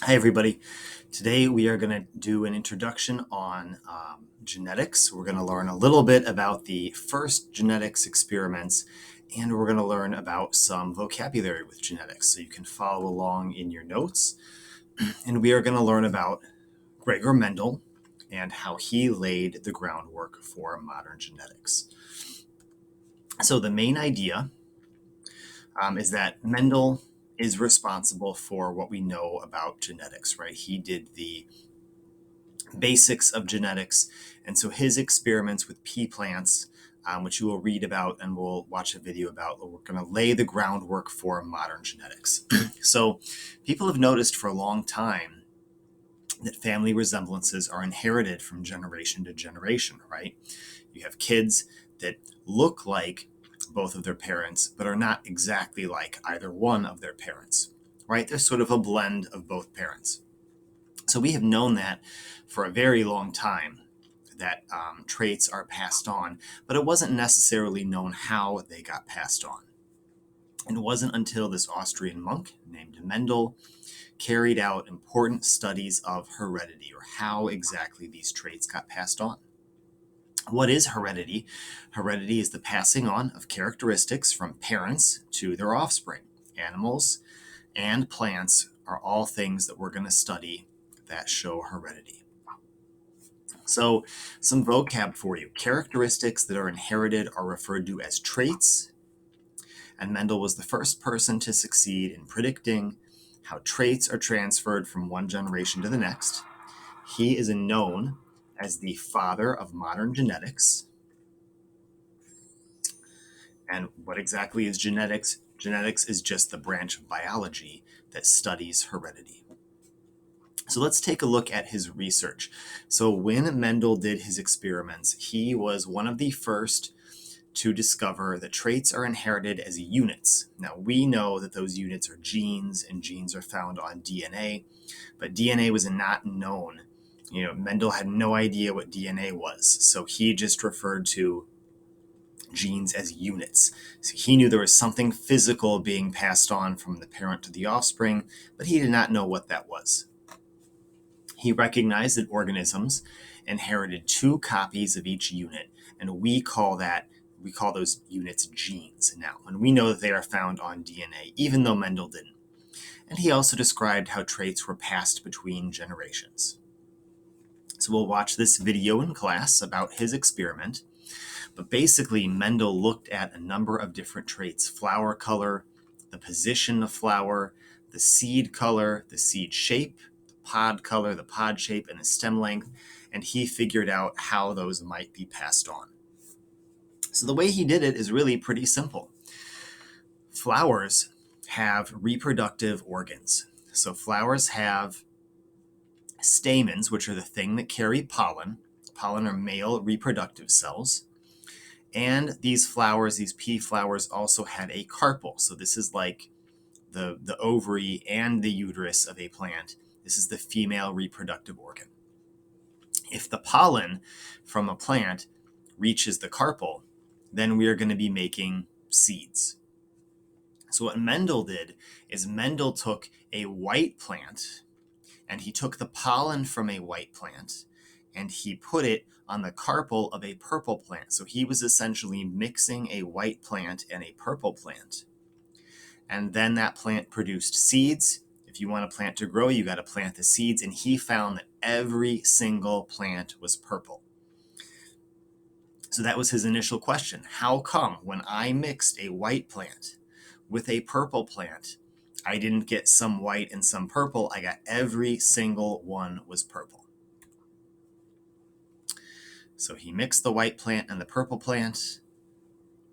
Hi, everybody. Today we are going to do an introduction on genetics. We're going to learn a little bit about the first genetics experiments, and we're going to learn about some vocabulary with genetics so you can follow along in your notes. And we are going to learn about Gregor Mendel and how he laid the groundwork for modern genetics. So, the main idea is that Mendel is responsible for what we know about genetics, right? He did the basics of genetics. And so his experiments with pea plants, which you will read about and we'll watch a video about, we're going to lay the groundwork for modern genetics. So people have noticed for a long time that family resemblances are inherited from generation to generation, right? You have kids that look like both of their parents, but are not exactly like either one of their parents, right? They're sort of a blend of both parents. So we have known that for a very long time, that traits are passed on, but it wasn't necessarily known how they got passed on. And it wasn't until this Austrian monk named Mendel carried out important studies of heredity, or how exactly these traits got passed on. What is heredity? Heredity is the passing on of characteristics from parents to their offspring. Animals and plants are all things that we're going to study that show heredity. So, some vocab for you. Characteristics that are inherited are referred to as traits, and Mendel was the first person to succeed in predicting how traits are transferred from one generation to the next. He is known as the father of modern genetics. And what exactly is genetics? Genetics is just the branch of biology that studies heredity. So let's take a look at his research. So when Mendel did his experiments, he was one of the first to discover that traits are inherited as units. Now we know that those units are genes, and genes are found on DNA, but DNA was not known. Mendel had no idea what DNA was, so he just referred to genes as units. So he knew there was something physical being passed on from the parent to the offspring, but he did not know what that was. He recognized that organisms inherited 2 copies of each unit, and we call those units genes now, and we know that they are found on DNA, even though Mendel didn't. And he also described how traits were passed between generations. So we'll watch this video in class about his experiment, but basically Mendel looked at a number of different traits: flower color, the position of flower, the seed color, the seed shape, pod color, the pod shape, and the stem length, and he figured out how those might be passed on. So the way he did it is really pretty simple. Flowers have reproductive organs. So flowers have stamens, which are the thing that carry pollen. Pollen are male reproductive cells. And these flowers, these pea flowers, also have a carpel. So this is like the ovary and the uterus of a plant. This is the female reproductive organ. If the pollen from a plant reaches the carpel, then we are going to be making seeds. So what Mendel did is Mendel took a white plant, and he took the pollen from a white plant and he put it on the carpel of a purple plant. So he was essentially mixing a white plant and a purple plant. And then that plant produced seeds. If you want a plant to grow, you got to plant the seeds. And he found that every single plant was purple. So that was his initial question. How come when I mixed a white plant with a purple plant, I didn't get some white and some purple? I got every single one was purple. So he mixed the white plant and the purple plant.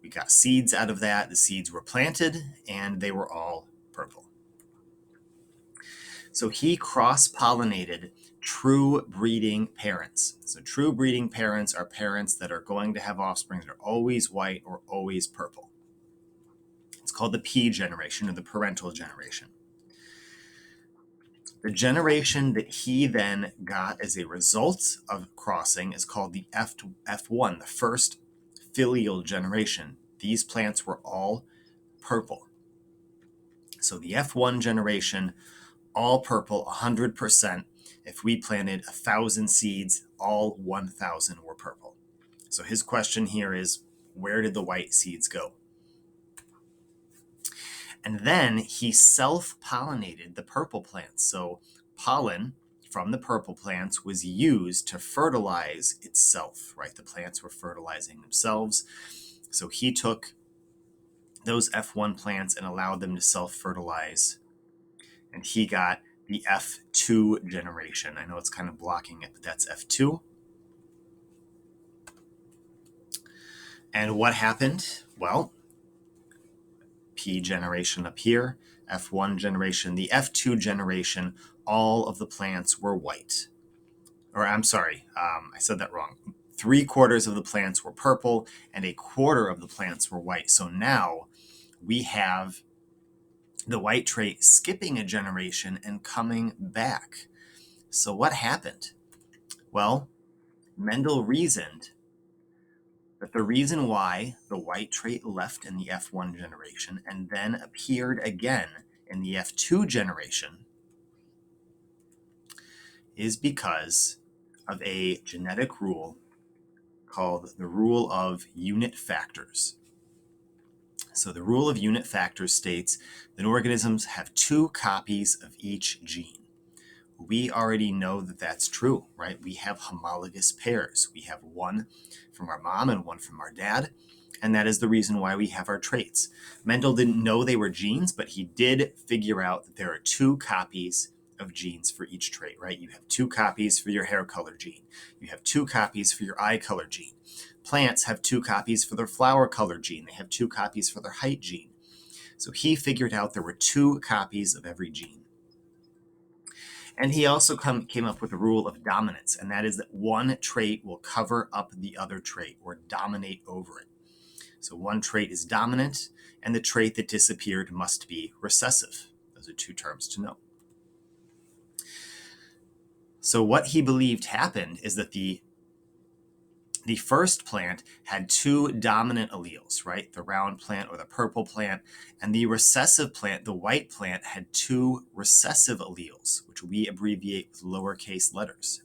We got seeds out of that. The seeds were planted and they were all purple. So he cross-pollinated true breeding parents. So true breeding parents are parents that are going to have offspring that are always white or always purple. It's called the P generation, or the parental generation. The generation that he then got as a result of crossing is called the F1, the first filial generation. These plants were all purple. So the F1 generation all purple 100%. If we planted 1,000 seeds, all 1,000 were purple. So his question here is, where did the white seeds go? And then he self-pollinated the purple plants. So pollen from the purple plants was used to fertilize itself, right? The plants were fertilizing themselves. So he took those F1 plants and allowed them to self-fertilize, and he got the F2 generation. I know it's kind of blocking it, but that's F2. And what happened? Well, P generation up here, F1 generation. The F2 generation, all of the plants were white. Or I'm sorry, I said that wrong. 3/4 of the plants were purple and 1/4 of the plants were white. So now we have the white trait skipping a generation and coming back. So what happened? Well, Mendel reasoned that the reason why the white trait left in the F1 generation and then appeared again in the F2 generation is because of a genetic rule called the rule of unit factors. So the rule of unit factors states that organisms have 2 copies of each gene. We already know that that's true, right? We have homologous pairs. We have one from our mom and one from our dad, and that is the reason why we have our traits. Mendel didn't know they were genes, but he did figure out that there are 2 copies of genes for each trait, right? You have 2 copies for your hair color gene. You have 2 copies for your eye color gene. Plants have 2 copies for their flower color gene. They have 2 copies for their height gene. So he figured out there were 2 copies of every gene. And he also came up with a rule of dominance, and that is that one trait will cover up the other trait or dominate over it. So one trait is dominant, and the trait that disappeared must be recessive. Those are 2 terms to know. So what he believed happened is that the first plant had 2 dominant alleles, right? The round plant or the purple plant. And the recessive plant, the white plant, had 2 recessive alleles, which we abbreviate with lowercase letters.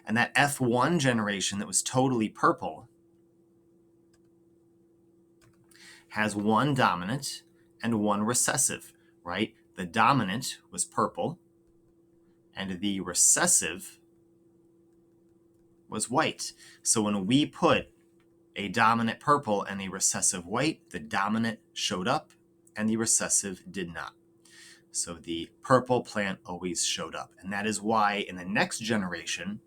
And that F1 generation that was totally purple has 1 dominant and 1 recessive, right? The dominant was purple, and the recessive was white. So when we put a dominant purple and a recessive white, the dominant showed up and the recessive did not. So the purple plant always showed up. And that is why in the next generation,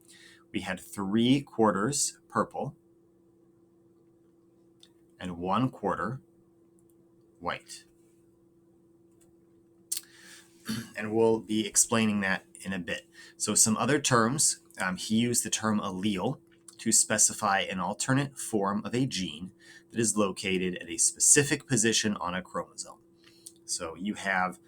we had 3/4 purple and 1/4 white. And we'll be explaining that in a bit. So some other terms, he used the term allele to specify an alternate form of a gene that is located at a specific position on a chromosome. So you have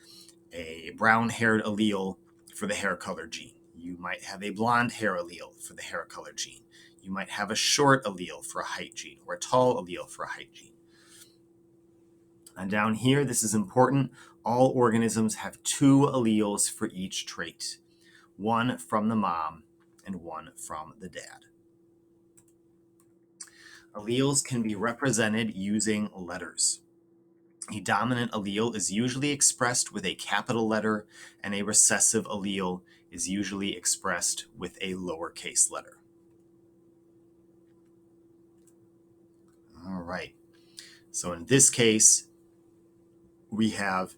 a brown-haired allele for the hair color gene. You might have a blonde hair allele for the hair color gene. You might have a short allele for a height gene or a tall allele for a height gene. And down here, this is important, all organisms have 2 alleles for each trait, 1 from the mom and 1 from the dad. Alleles can be represented using letters. A dominant allele is usually expressed with a capital letter, and a recessive allele is usually expressed with a lowercase letter. All right. So in this case, we have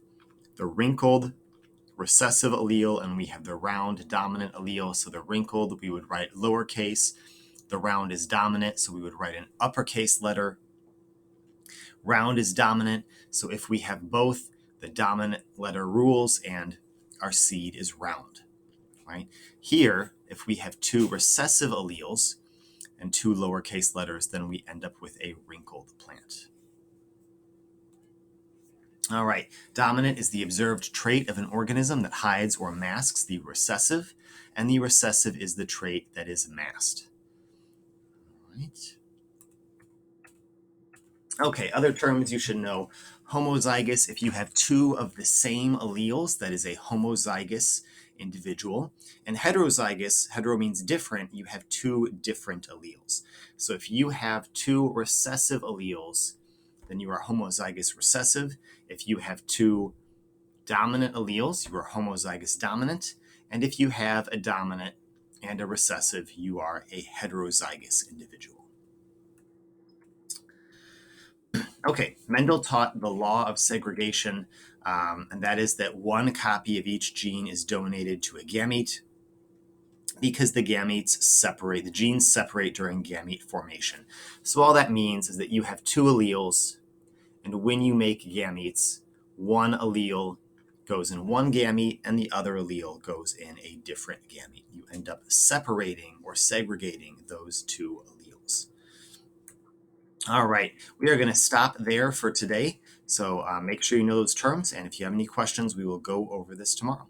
the wrinkled recessive allele and we have the round dominant allele. So the wrinkled, we would write lowercase. The round is dominant, so we would write an uppercase letter. Round is dominant, so if we have both, the dominant letter rules and our seed is round, right? Here, if we have 2 recessive alleles and 2 lowercase letters, then we end up with a wrinkled plant. All right, dominant is the observed trait of an organism that hides or masks the recessive, and the recessive is the trait that is masked. All right. Okay, other terms you should know. Homozygous, if you have two of the same alleles, that is a homozygous individual. And heterozygous, hetero means different, you have two different alleles. So if you have two recessive alleles, then you are homozygous recessive. If you have two dominant alleles, you are homozygous dominant. And if you have a dominant and a recessive, you are a heterozygous individual. Okay, Mendel taught the law of segregation, and that is that one copy of each gene is donated to a gamete because the genes separate during gamete formation. So all that means is that you have two alleles, and when you make gametes, one allele goes in one gamete and the other allele goes in a different gamete. You end up separating or segregating those two alleles. All right, we are going to stop there for today. So make sure you know those terms, and if you have any questions, we will go over this tomorrow.